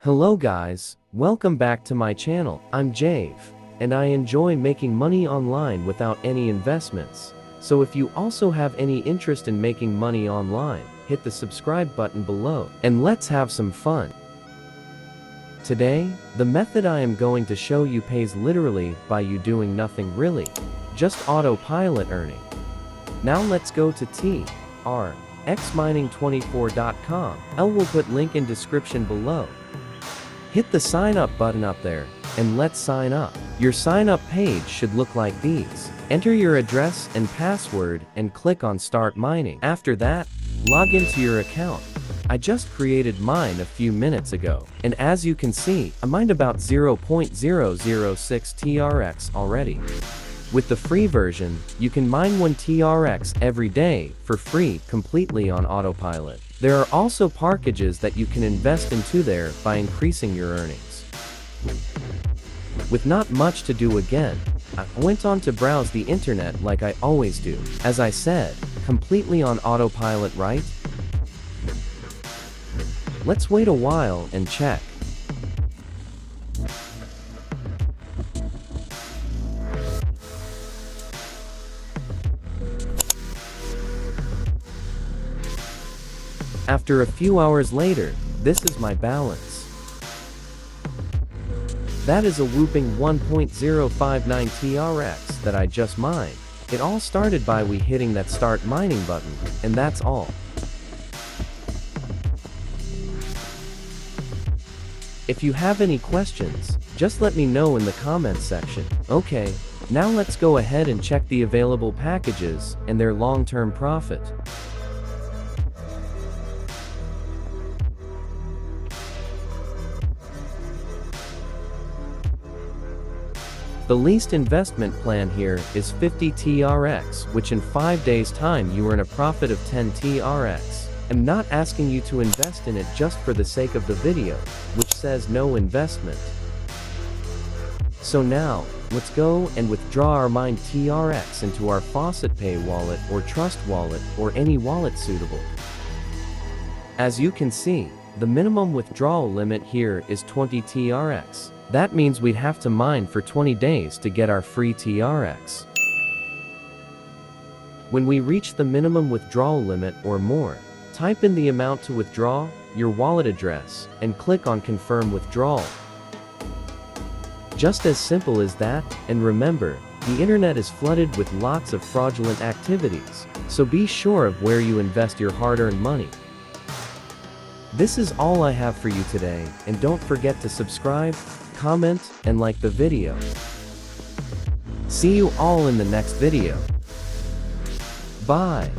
Hello guys, welcome back to my channel. I'm Jave, and I enjoy making money online without any investments. So if you also have any interest in making money online, hit the subscribe button below, and let's have some fun. Today, the method I am going to show you pays literally by you doing nothing really, just autopilot earning. Now let's go to TRX mining24.com. I will put link in description below. Hit the sign up button up there, and let's sign up. Your sign up page should look like these. Enter your address and password and click on start mining. After that, log into your account. I just created mine a few minutes ago, and as you can see, I mined about 0.006 TRX already. With the free version, you can mine 1 TRX every day for free completely on autopilot. There are also packages that you can invest into there by increasing your earnings. With not much to do again, I went on to browse the internet like I always do. As I said, completely on autopilot, right? Let's wait a while and check. After a few hours later, this is my balance. That is a whooping 1.059 TRX that I just mined. It all started by we hitting that start mining button, and that's all. If you have any questions, just let me know in the comments section. Okay, now let's go ahead and check the available packages and their long-term profit. The least investment plan here is 50 TRX, which in 5 days time you earn a profit of 10 TRX. I'm not asking you to invest in it just for the sake of the video, which says no investment. So now, let's go and withdraw our mined TRX into our Faucet Pay wallet or Trust wallet or any wallet suitable. As you can see, the minimum withdrawal limit here is 20 TRX. That means we'd have to mine for 20 days to get our free TRX. When we reach the minimum withdrawal limit or more, type in the amount to withdraw, your wallet address, and click on Confirm Withdrawal. Just as simple as that, and remember, the internet is flooded with lots of fraudulent activities, so be sure of where you invest your hard-earned money. This is all I have for you today, and don't forget to subscribe, comment, and like the video. See you all in the next video. Bye.